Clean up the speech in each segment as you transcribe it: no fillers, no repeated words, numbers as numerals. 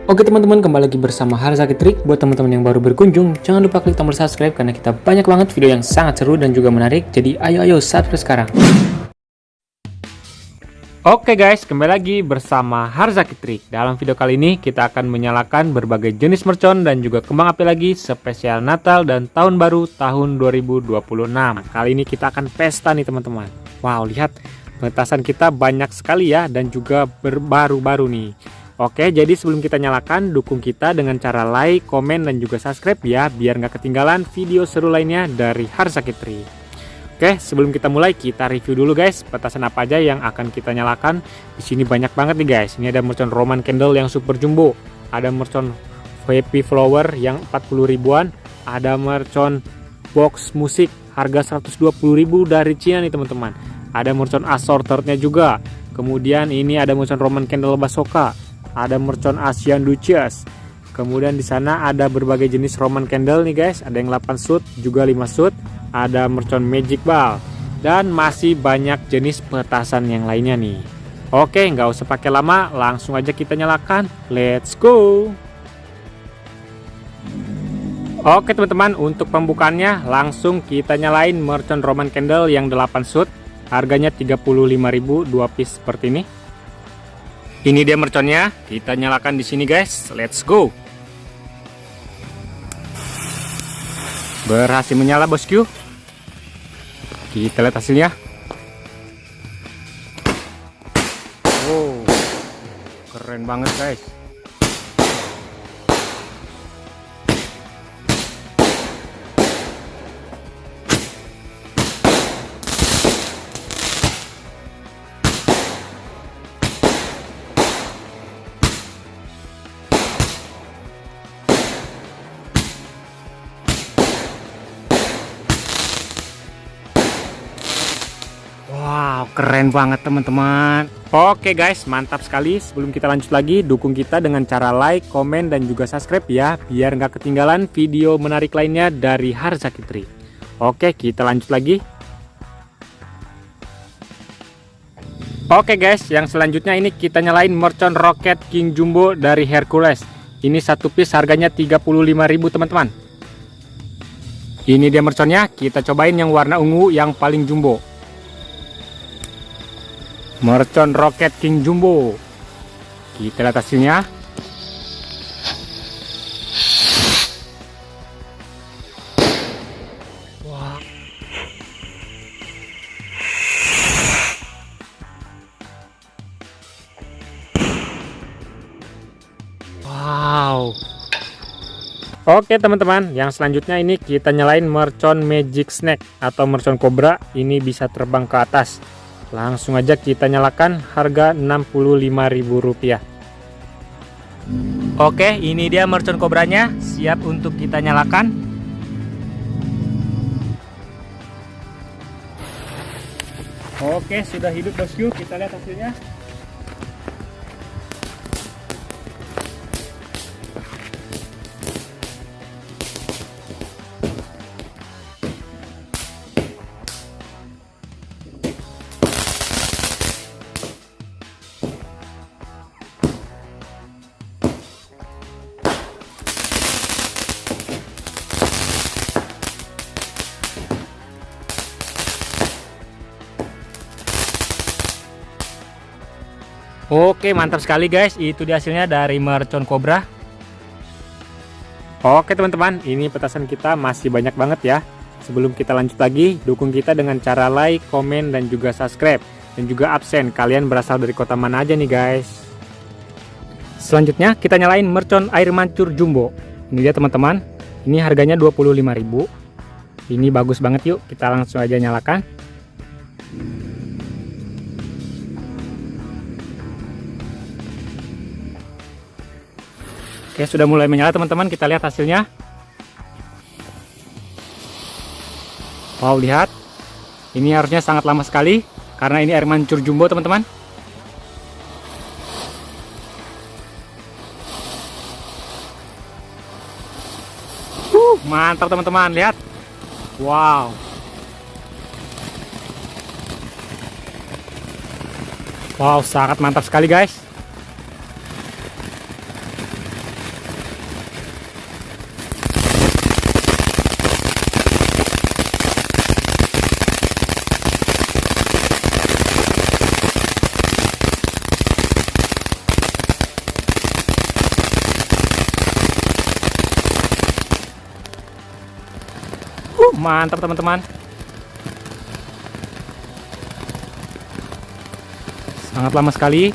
Oke teman-teman, kembali lagi bersama Harzaki Trik. Buat teman-teman yang baru berkunjung, jangan lupa klik tombol subscribe karena kita banyak banget video yang sangat seru dan juga menarik. Jadi ayo subscribe sekarang. Oke guys, kembali lagi bersama Harzaki Trik. Dalam video kali ini kita akan menyalakan berbagai jenis mercon dan juga kembang api lagi spesial Natal dan Tahun Baru tahun 2026. Kali ini kita akan pesta nih teman-teman. Wow, lihat petasan kita banyak sekali ya dan juga baru-baru nih. Oke, jadi sebelum kita nyalakan, dukung kita dengan cara like, komen, dan juga subscribe ya, biar nggak ketinggalan video seru lainnya dari Harzaki Trik. Oke, sebelum kita mulai, kita review dulu guys, petasan apa aja yang akan kita nyalakan. Di sini banyak banget nih guys. Ini ada mercon Roman Candle yang super jumbo, ada mercon Happy Flower yang 40 ribuan, ada mercon box musik harga 120 ribu dari Cina nih teman-teman. Ada mercon assortednya juga. Kemudian ini ada mercon Roman Candle Basoka. Ada mercon Asian Duchess. Kemudian di sana ada berbagai jenis Roman Candle nih guys. Ada yang 8 shoot, juga 5 shoot. Ada mercon Magic Ball. Dan masih banyak jenis petasan yang lainnya nih. Oke, nggak usah pakai lama, langsung aja kita nyalakan. Let's go. Oke teman-teman, untuk pembukaannya langsung kita nyalain mercon Roman Candle yang 8 shoot. Harganya 35.000 2 piece seperti ini. Ini dia merconnya, kita nyalakan di sini guys. Let's go. Berhasil menyala bosku. Kita lihat hasilnya. Wow, keren banget guys. Wow, keren banget teman-teman. Oke guys, mantap sekali. Sebelum kita lanjut lagi, dukung kita dengan cara like, komen, dan juga subscribe ya, biar nggak ketinggalan video menarik lainnya dari Harzaki Trik. Oke, kita lanjut lagi. Oke guys, yang selanjutnya ini kita nyalain mercon Rocket King Jumbo dari Hercules. Ini satu piece harganya 35.000 teman-teman. Ini dia merconnya, kita cobain yang warna ungu yang paling jumbo. Mercon Rocket King Jumbo. Kita lihat hasilnya. Wah. Wow. Oke teman-teman, yang selanjutnya ini kita nyalain mercon Magic Snake atau mercon Cobra. Ini bisa terbang ke atas. Langsung aja kita nyalakan, harga Rp65.000. Oke, ini dia mercon kobranya, siap untuk kita nyalakan. Oke, sudah hidup bosku, kita lihat hasilnya. Oke, mantap sekali guys. Itu dia hasilnya dari mercon Cobra. Oke teman-teman, ini petasan kita masih banyak banget ya. Sebelum kita lanjut lagi, dukung kita dengan cara like, komen, dan juga subscribe. Dan juga absen, kalian berasal dari kota mana aja nih guys. Selanjutnya kita nyalain mercon air mancur jumbo. Ini dia teman-teman. Ini harganya 25.000. Ini bagus banget, yuk kita langsung aja nyalakan. Oke, sudah mulai menyala teman-teman, kita lihat hasilnya. Wow, lihat. Ini harusnya sangat lama sekali karena ini air mancur jumbo teman-teman. Mantap teman-teman, lihat. Wow. Wow, sangat mantap sekali guys. Mantap teman-teman. Sangat lama sekali.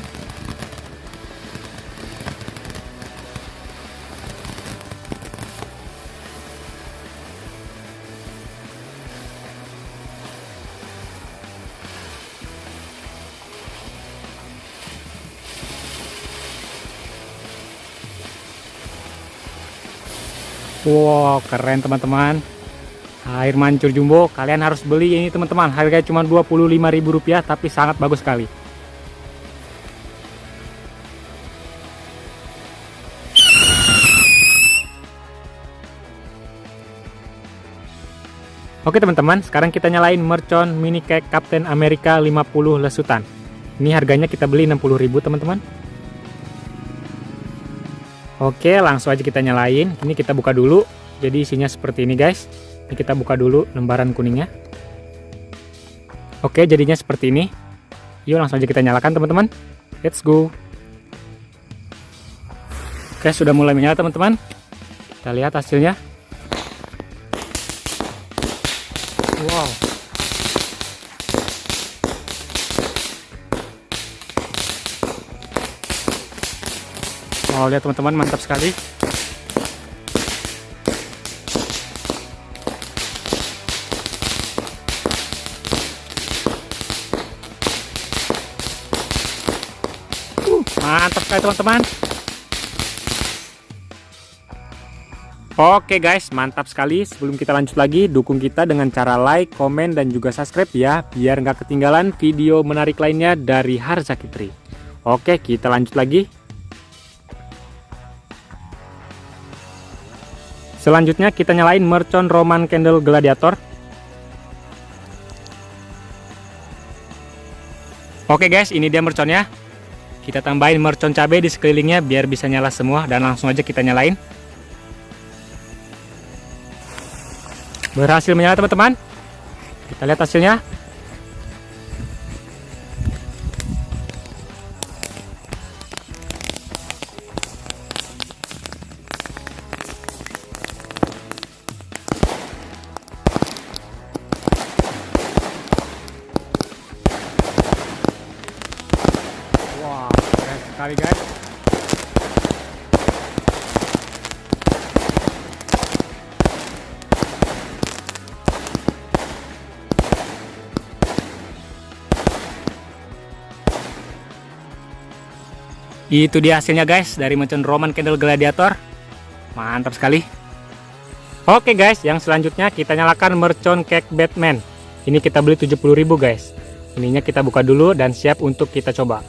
Wow, keren teman-teman. Air mancur jumbo, kalian harus beli ini teman-teman. Harganya cuma Rp25.000 tapi sangat bagus sekali. Oke teman-teman, sekarang kita nyalain mercon mini cake Captain America 50 lesutan. Ini harganya kita beli Rp60.000 teman-teman. Oke, langsung aja kita nyalain. Ini kita buka dulu. Jadi isinya seperti ini guys. Ini kita buka dulu lembaran kuningnya. Oke, jadinya seperti ini. Yuk langsung aja kita nyalakan teman-teman. Let's go. Oke, sudah mulai menyala teman-teman. Kita lihat hasilnya. Wow. Wow, lihat teman-teman, mantap sekali. Mantap sekali teman-teman. Oke guys, mantap sekali. Sebelum kita lanjut lagi, dukung kita dengan cara like, komen, dan juga subscribe ya, biar nggak ketinggalan video menarik lainnya dari Harzakitri. Oke, kita lanjut lagi. Selanjutnya kita nyalain mercon Roman Candle Gladiator. Oke guys, ini dia merconnya. Kita tambahin mercon cabai di sekelilingnya biar bisa nyala semua, dan langsung aja kita nyalain. Berhasil menyala teman-teman. Kita lihat hasilnya. Wow, keren sekali guys. Itu dia hasilnya guys dari mercon Roman Candle Gladiator. Mantap sekali. Oke guys, yang selanjutnya kita nyalakan mercon cake Batman. Ini kita beli 70.000 guys. Ininya kita buka dulu dan siap untuk kita coba.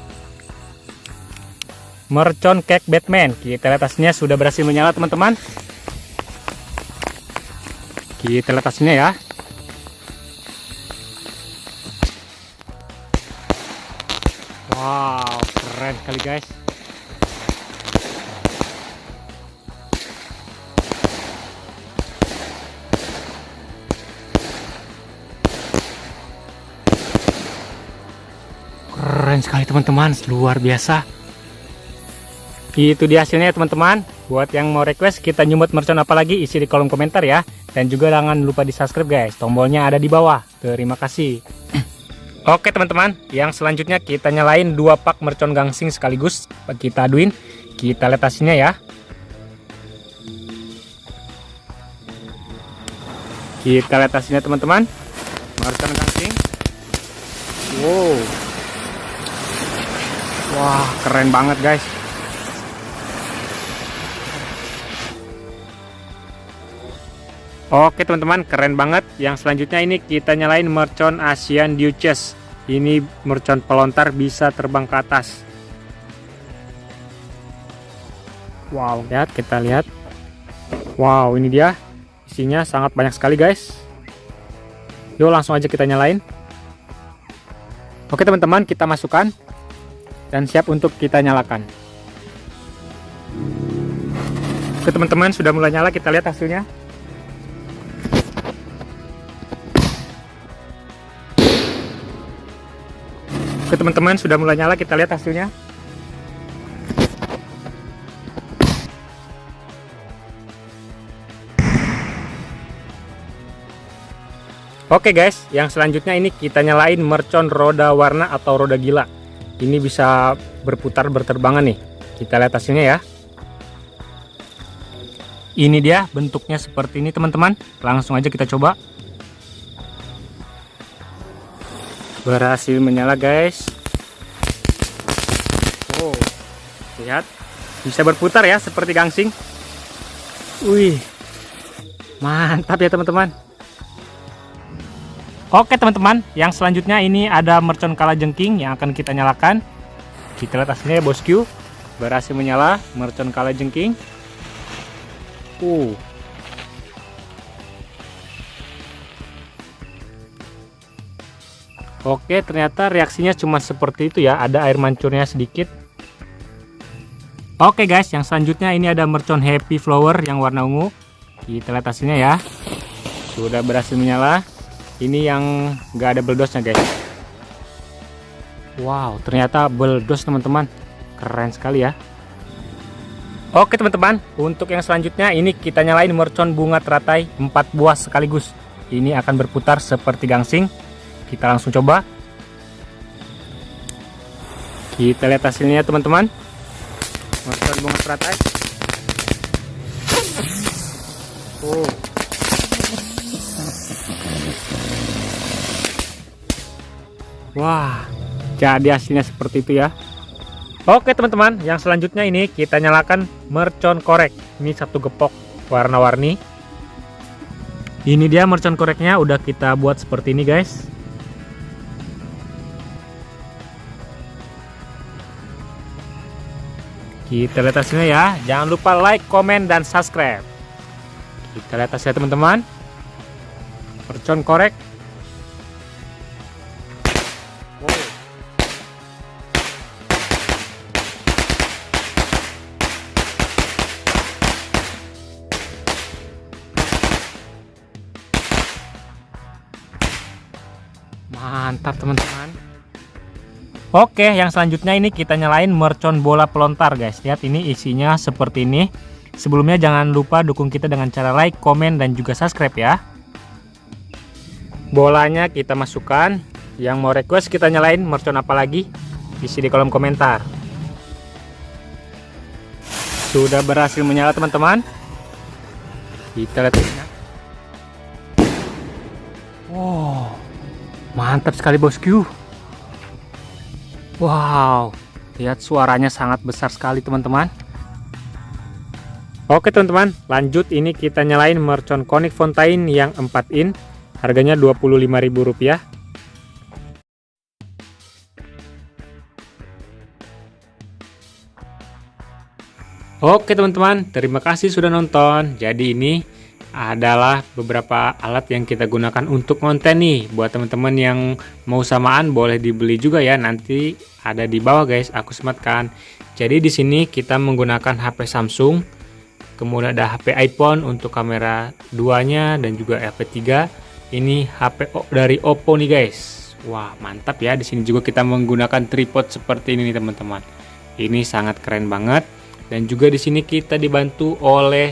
Mercon cake Batman, kita lihat hasilnya sudah berhasil menyala teman-teman. Kita lihat hasilnya ya. Wow, keren sekali guys. Keren sekali teman-teman, luar biasa. Itu dia hasilnya ya teman-teman. Buat yang mau request kita nyumbat mercon apa lagi, isi di kolom komentar ya. Dan juga jangan lupa di subscribe guys, tombolnya ada di bawah. Terima kasih. Oke teman-teman, yang selanjutnya kita nyalain 2 pak mercon gangsing sekaligus. Kita aduin, kita lihat hasilnya ya. Kita lihat hasilnya teman-teman. Mercon gangsing. Wow. Wah, keren banget guys. Oke teman-teman, keren banget. Yang selanjutnya ini kita nyalain mercon Asian Duchess. Ini mercon pelontar bisa terbang ke atas. Wow, lihat, kita lihat. Wow, ini dia. Isinya sangat banyak sekali guys. Yuk langsung aja kita nyalain. Oke teman-teman, kita masukkan dan siap untuk kita nyalakan. Oke teman-teman, sudah mulai nyala, kita lihat hasilnya. Oke teman-teman, sudah mulai nyala, kita lihat hasilnya. Oke guys, yang selanjutnya ini kita nyalain mercon roda warna atau roda gila. Ini bisa berputar berterbangan nih. Kita lihat hasilnya ya. Ini dia bentuknya seperti ini teman-teman. Langsung aja kita coba. Berhasil menyala guys. Oh, lihat. Bisa berputar ya seperti gangsing. Wih, mantap ya teman-teman. Oke teman-teman, yang selanjutnya ini ada mercon kalajengking yang akan kita nyalakan. Kita lihat hasilnya ya bosku. Berhasil menyala mercon kalajengking. Oke, ternyata reaksinya cuma seperti itu ya, ada air mancurnya sedikit. Oke guys, yang selanjutnya ini ada mercon happy flower yang warna ungu. Kita lihat hasilnya ya. Sudah berhasil menyala. Ini yang nggak ada beledosnya guys. Wow, ternyata beledos teman-teman. Keren sekali ya. Oke teman-teman, untuk yang selanjutnya ini kita nyalain mercon bunga teratai 4 buah sekaligus. Ini akan berputar seperti gangsing. Kita langsung coba. Kita lihat hasilnya teman-teman. Mercon bunga teratai. Wah, jadi hasilnya seperti itu ya. Oke teman-teman, yang selanjutnya ini kita nyalakan mercon korek. Ini satu gepok warna-warni. Ini dia mercon koreknya, udah kita buat seperti ini guys. Kita lihat hasilnya ya. Jangan lupa like, komen, dan subscribe. Kita lihat hasilnya teman-teman. Mercon korek. Mantap teman-teman. Oke, yang selanjutnya ini kita nyalain mercon bola pelontar guys. Lihat ini isinya seperti ini. Sebelumnya jangan lupa dukung kita dengan cara like, komen, dan juga subscribe ya. Bolanya kita masukkan. Yang mau request kita nyalain mercon apa lagi, isi di kolom komentar. Sudah berhasil menyala teman-teman. Kita lihat ini. Wow, mantap sekali bosku. Wow, lihat suaranya sangat besar sekali teman-teman. Oke teman-teman, lanjut ini kita nyalain mercon Conic Fountain yang 4 in. Harganya Rp25.000. Oke teman-teman, terima kasih sudah nonton. Jadi ini adalah beberapa alat yang kita gunakan untuk konten nih. Buat teman-teman yang mau samaan boleh dibeli juga ya. Nanti ada di bawah guys, aku sematkan. Jadi di sini kita menggunakan HP Samsung, kemudian ada HP iPhone untuk kamera duanya dan juga HP 3. Ini HP dari Oppo nih guys. Wah, mantap ya. Di sini juga kita menggunakan tripod seperti ini nih teman-teman. Ini sangat keren banget. Dan juga di sini kita dibantu oleh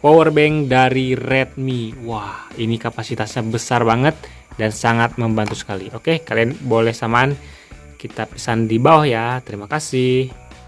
powerbank dari Redmi. Wah, ini kapasitasnya besar banget dan sangat membantu sekali. Oke, kalian boleh samaan, kita pesan di bawah ya. Terima kasih.